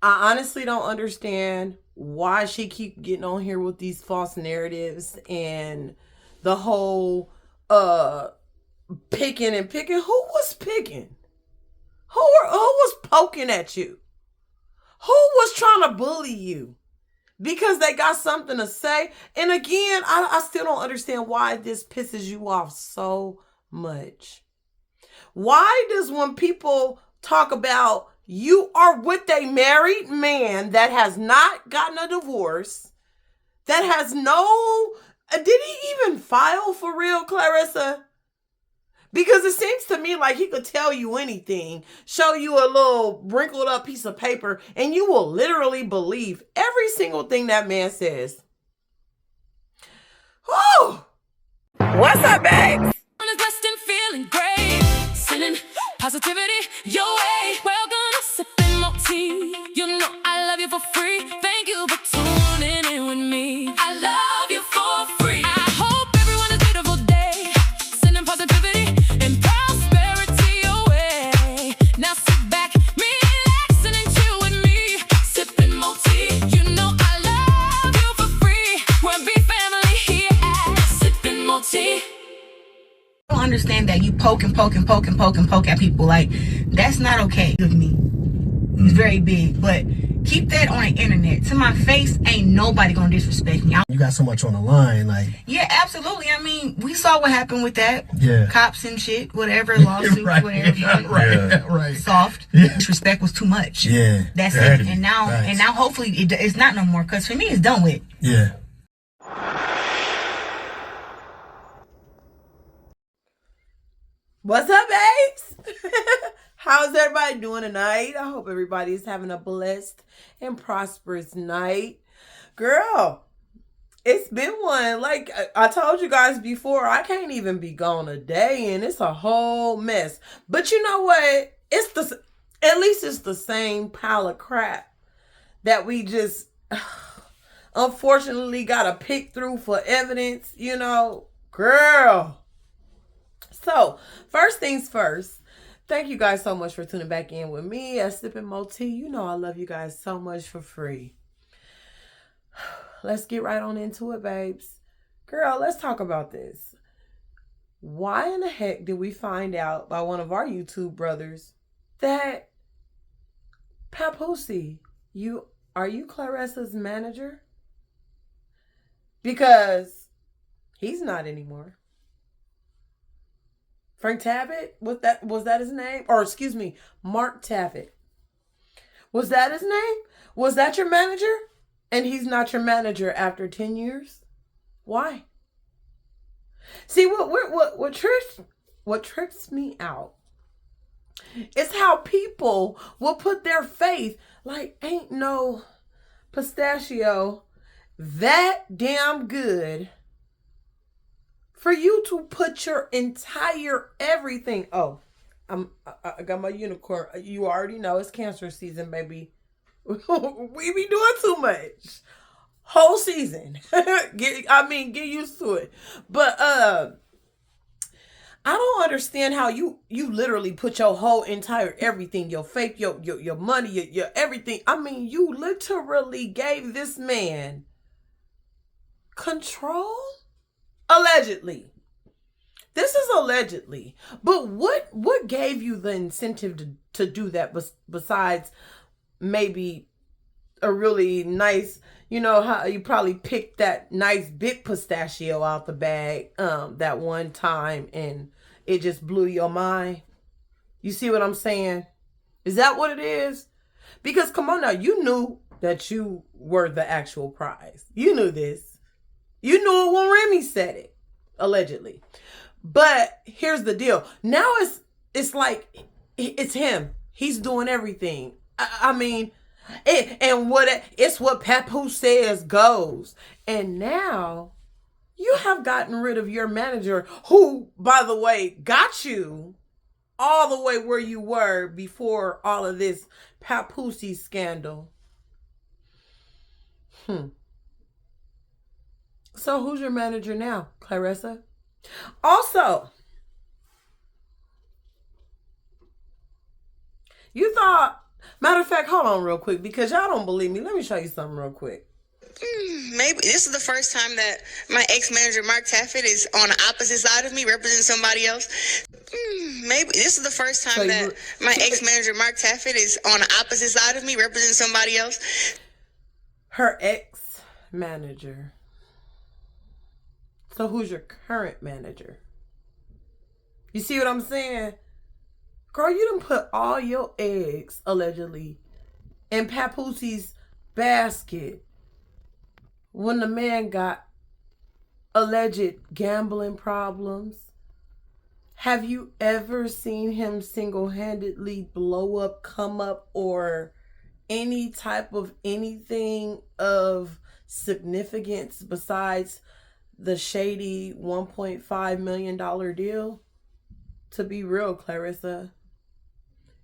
I honestly don't understand why she keep getting on here with these false narratives and the whole picking and picking. Who was picking? Who was poking at you? Who was trying to bully you? Because they got something to say. And again, I still don't understand why this pisses you off so much. Why does when people talk about you are with a married man that has not gotten a divorce, that has no, did he even file for real, Claressa? Because it seems to me like he could tell you anything, show you a little wrinkled up piece of paper, and you will literally believe every single thing that man says. Whew. What's up, babe? Feeling great, sending positivity your way. Well, gonna sip in more tea. You know I love you for free. Thank you for tuning in with me. I love you for free. I hope everyone has a beautiful day. Sending positivity and prosperity your way. Now sit back, relax, and chill with me. Sipping more tea. You know I love you for free. We're a big family here at Sipping More Tea. Understand that you poke at people, like that's not okay with me. It's very big, but keep that on the internet. To my face, ain't nobody gonna disrespect me. You got so much on the line, like. Yeah, absolutely. I mean, we saw what happened with that. Yeah. Cops and shit, whatever, lawsuits, right. whatever. Right. Soft. Yeah. Disrespect was too much. Yeah. That's Right. it. And now, Right. hopefully it's not no more. Cause for me, it's done with. Yeah. What's up, babes? How's everybody doing tonight? I hope everybody's having a blessed and prosperous night. Girl, it's been one. Like I told you guys before, I can't even be gone a day and it's a whole mess. But you know what? At least it's the same pile of crap that we just unfortunately gotta pick through for evidence, you know. Girl. So, first things first, thank you guys so much for tuning back in with me at Sipping More Tea. You know I love you guys so much for free. Let's get right on into it, babes. Girl, let's talk about this. Why in the heck did we find out by one of our YouTube brothers that Papoose, are you Claressa's manager? Because he's not anymore. Frank Taffet? Was that his name? Or excuse me, Mark Taffet. Was that his name? Was that your manager? And he's not your manager after 10 years? Why? See, what trips me out is how people will put their faith, like ain't no pistachio that damn good for you to put your entire everything. Oh, I got my unicorn. You already know it's cancer season, baby. We be doing too much. Whole season. Get used to it. But I don't understand how you literally put your whole entire everything, your faith, your money, your everything. I mean, you literally gave this man control. Allegedly. This is allegedly. But what gave you the incentive to do that besides maybe a really nice, you know, how you probably picked that nice big pistachio out the bag that one time and it just blew your mind? You see what I'm saying? Is that what it is? Because come on now, you knew that you were the actual prize. You knew this. You knew it when Remy said it, allegedly. But here's the deal. Now it's like it's him. He's doing everything. I mean, it's what Papoose says goes. And now you have gotten rid of your manager, who, by the way, got you all the way where you were before all of this Papoose scandal. So who's your manager now, Claressa? Also, you thought Matter of fact, hold on real quick, because y'all don't believe me. Let me show you something real quick. Maybe this is the first time that my ex-manager Mark Taffet is on the opposite side of me, representing somebody else. Maybe this is the first time that my ex-manager Mark Taffet is on the opposite side of me, representing somebody else. Her ex-manager. So who's your current manager? You see what I'm saying? Girl, you done put all your eggs, allegedly, in Papoosie's basket when the man got alleged gambling problems. Have you ever seen him single-handedly blow up, come up, or any type of anything of significance besides the shady $1.5 million deal? To be real, Claressa,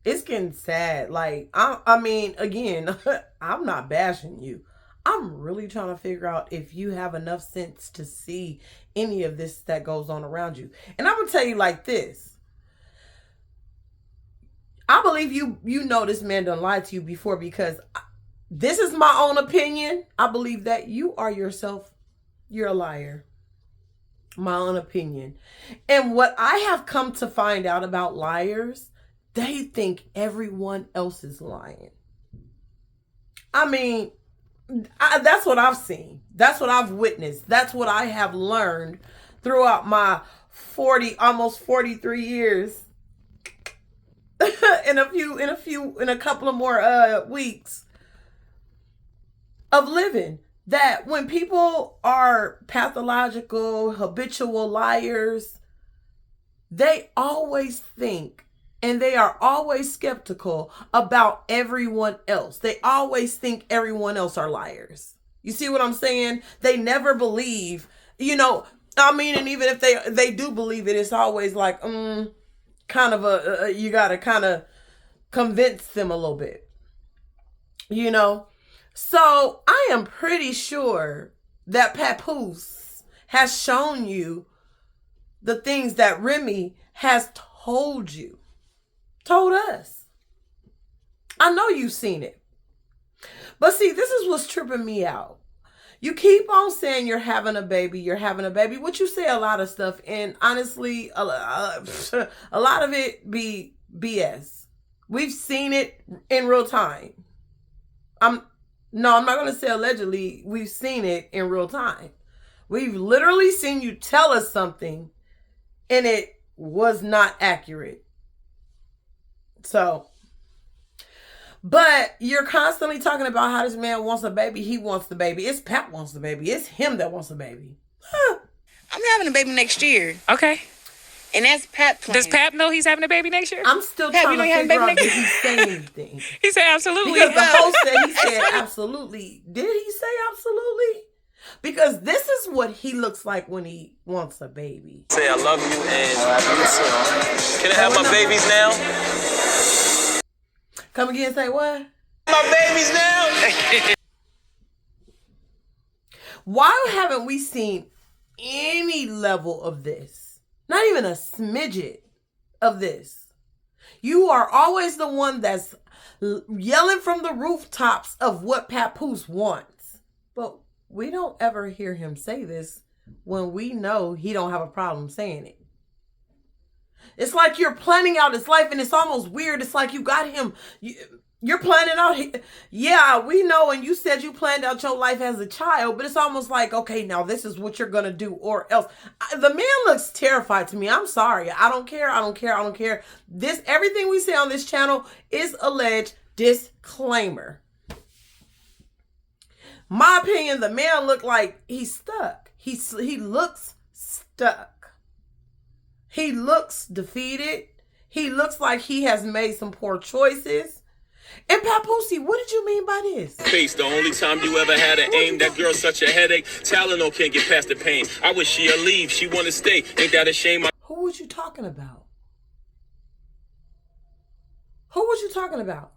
it's getting sad. Like, I mean, again, I'm not bashing you. I'm really trying to figure out if you have enough sense to see any of this that goes on around you. And I'm going to tell you like this. I believe you know this man done lied to you before, because this is my own opinion. I believe that you are yourself. You're a liar. My own opinion. And what I have come to find out about liars, they think everyone else is lying. I mean, that's what I've seen. That's what I've witnessed. That's what I have learned throughout my almost 43 years. in a couple of more weeks of living. That when people are pathological, habitual liars, they always think and they are always skeptical about everyone else. They always think everyone else are liars. You see what I'm saying? They never believe, I mean, and even if they do believe it, it's always like, kind of you got to kind of convince them a little bit, So I am pretty sure that Papoose has shown you the things that Remy has told us. I know you've seen it. But see, this is what's tripping me out. You keep on saying you're having a baby, which you say a lot of stuff. And honestly, a lot of it be BS. We've seen it in real time. I'm not going to say allegedly. We've seen it in real time. We've literally seen you tell us something and it was not accurate. So, but you're constantly talking about how this man wants a baby. He wants the baby. It's Pat wants the baby. It's him that wants the baby. I'm having a baby next year. Okay. And that's Pat plan. Does Pat know he's having a baby next year? I'm still trying to figure out if he say anything. He said absolutely. Because the host said he said absolutely. Did he say absolutely? Because this is what he looks like when he wants a baby. Say I love you and can I have my babies now? Come again, say what? My babies now? Why haven't we seen any level of this? Not even a smidget of this. You are always the one that's yelling from the rooftops of what Papoose wants. But we don't ever hear him say this when we know he don't have a problem saying it. It's like you're planning out his life and it's almost weird. It's like you got him. You're planning out. Yeah, we know. And you said you planned out your life as a child, but it's almost like, okay, now this is what you're going to do or else. The man looks terrified to me. I'm sorry. I don't care. Everything we say on this channel is alleged. Disclaimer. My opinion, the man looked like he's stuck. He looks stuck. He looks defeated. He looks like he has made some poor choices. And Papoose, what did you mean by this? Face, the only time you ever had an aim, that girl's such a headache. Tylenol can't get past the pain. I wish she'd leave. She wanna stay. Ain't that a shame? Who was you talking about? Who was you talking about?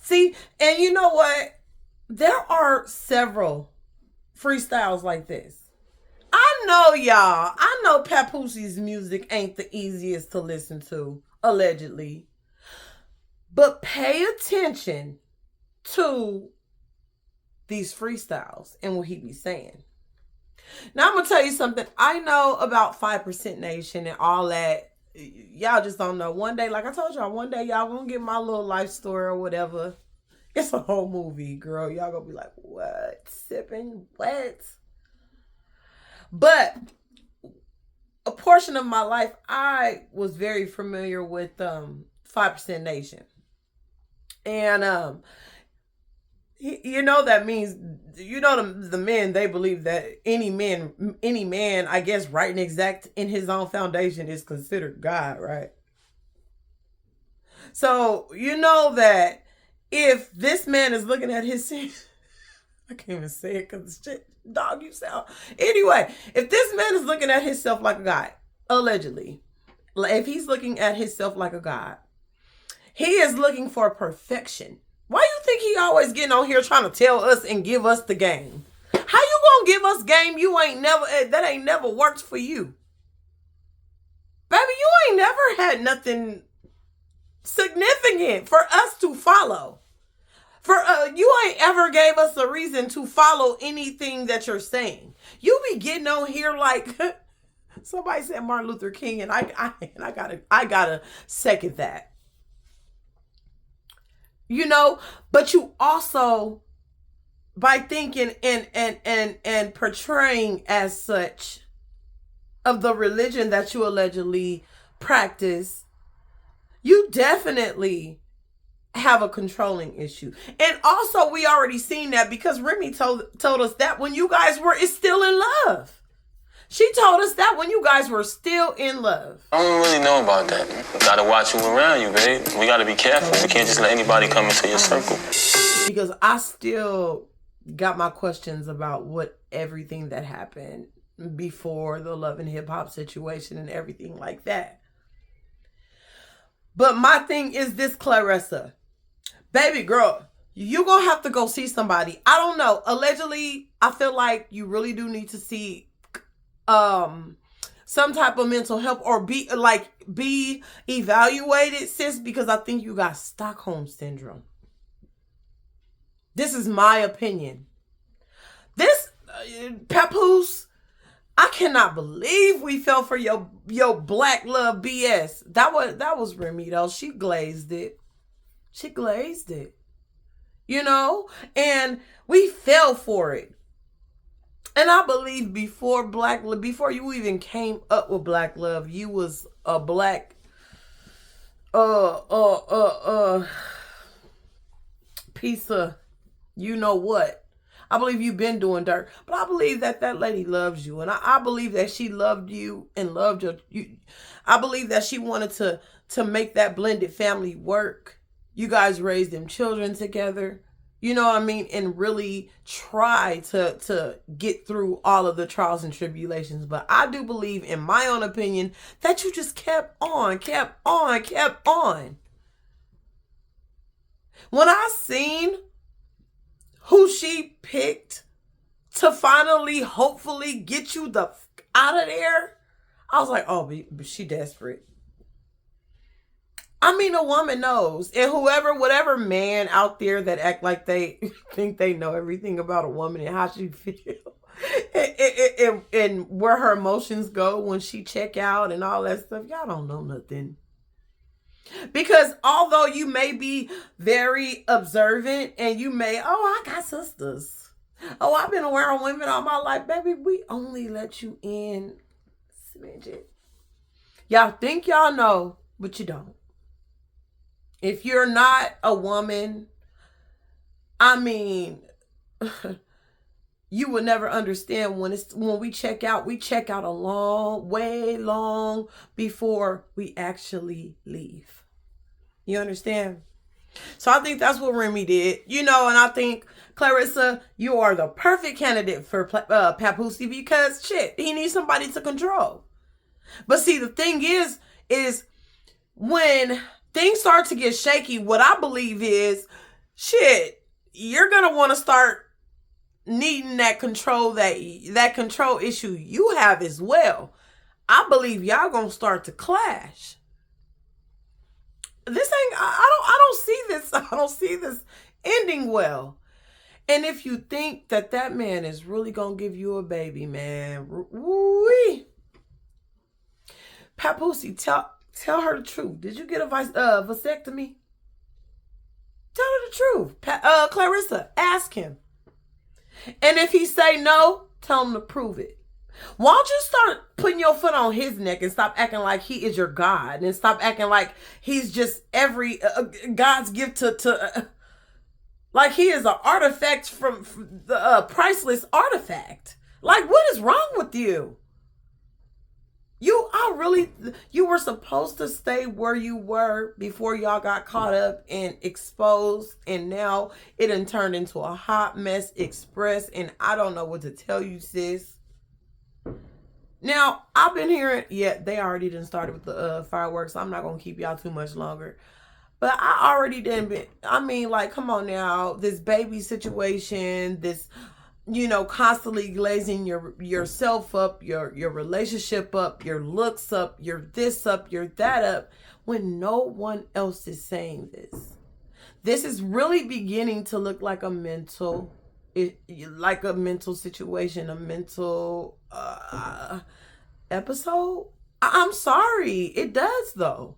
See, and you know what? There are several freestyles like this. I know y'all. I know Papoosie's music ain't the easiest to listen to, allegedly. But pay attention to these freestyles and what he be saying. Now I'm gonna tell you something. I know about 5% Nation and all that. Y'all just don't know. One day, like I told y'all, one day y'all gonna get my little life story or whatever. It's a whole movie, girl. Y'all gonna be like, what? Sipping? What? But a portion of my life, I was very familiar with 5% Nation. And you know that means, you know, the men, they believe that any man, I guess, right and exact in his own foundation is considered God, right? So you know that if this man is looking at his I can't even say it because shit, dog, you sound. Anyway, if this man is looking at himself like a God, allegedly, if he's looking at himself like a God, he is looking for perfection. Why you think he always getting on here trying to tell us and give us the game? How you gonna give us game that ain't never worked for you? Baby, you ain't never had nothing significant for us to follow. You ain't ever gave us a reason to follow anything that you're saying. You be getting on here like somebody said Martin Luther King, and I gotta second that. You know, but you also, by thinking and portraying as such of the religion that you allegedly practice, you definitely have a controlling issue. And also, we already seen that because Remy told us that when you guys were still in love. She told us that when you guys were still in love. I don't really know about that. You gotta watch who around you, babe. We gotta be careful. We can't just let anybody come into your circle. Because I still got my questions about what everything that happened before the Love and Hip Hop situation and everything like that. But my thing is this, Claressa. Baby girl, you're gonna have to go see somebody. I don't know. Allegedly, I feel like you really do need to see some type of mental help or be evaluated, sis, because I think you got Stockholm syndrome. This is my opinion. This Papoose, I cannot believe we fell for your black love BS. That was Remy though. She glazed it. You know, and we fell for it. And I believe before you even came up with black love, you was a black piece of you know what. I believe you've been doing dirt, but I believe that lady loves you, and I believe that she loved you and loved you. I believe that she wanted to make that blended family work. You guys raised them children together. You know what I mean? And really try to get through all of the trials and tribulations. But I do believe, in my own opinion, that you just kept on. When I seen who she picked to finally, hopefully get you the out of there, I was like, oh, but she desperate. I mean, a woman knows. And whatever man out there that act like they think they know everything about a woman and how she feels and where her emotions go when she check out and all that stuff, y'all don't know nothing. Because although you may be very observant and you may, I got sisters. Oh, I've been around women all my life. Baby, we only let you in smidget. Y'all think y'all know, but you don't. If you're not a woman, I mean, you will never understand when we check out way long before we actually leave. You understand? So I think that's what Remy did, you know, and I think, Claressa, you are the perfect candidate for Papoose because shit, he needs somebody to control. But see, the thing is when things start to get shaky, what I believe is, shit, you're going to want to start needing that control issue you have as well. I believe y'all going to start to clash. This ain't. I don't see this. I don't see this ending well. And if you think that that man is really gonna give you a baby, man, woo-wee. Papoose, tell her the truth. Did you get a vasectomy? Tell her the truth. Claressa, ask him. And if he say no, tell him to prove it. Why don't you start putting your foot on his neck and stop acting like he is your God, and stop acting like he's just every God's gift to like he is an artifact from the priceless artifact. Like, what is wrong with you? You were supposed to stay where you were before y'all got caught up and exposed, and now it done turned into a hot mess express, and I don't know what to tell you, sis. Now, I've been hearing, they already done started with the fireworks. So I'm not going to keep y'all too much longer. But I already done like, come on now. This baby situation, this, constantly glazing yourself up, your relationship up, your looks up, your this up, your that up, when no one else is saying this. This is really beginning to look like a mental situation, a mental episode. I'm sorry, it does though.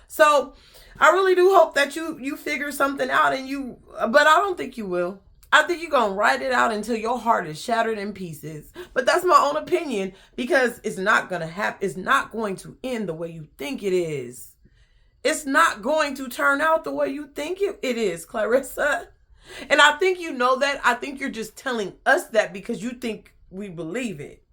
So I really do hope that you figure something out, but I don't think you will. I think you're gonna write it out until your heart is shattered in pieces. But that's my own opinion, because it's not gonna happen. It's not going to end the way you think it is. It's not going to turn out the way you think it is, Claressa. And I think you know that. I think you're just telling us that because you think we believe it.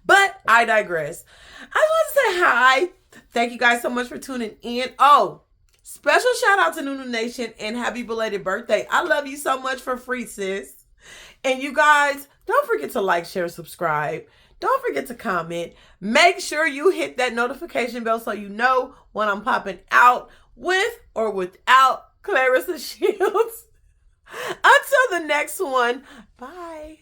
But I digress. I want to say hi. Thank you guys so much for tuning in. Oh, special shout out to Nunu Nation and happy belated birthday. I love you so much for free, sis. And you guys, don't forget to like, share, subscribe. Don't forget to comment. Make sure you hit that notification bell so you know when I'm popping out with or without Claressa Shields. Until the next one, bye.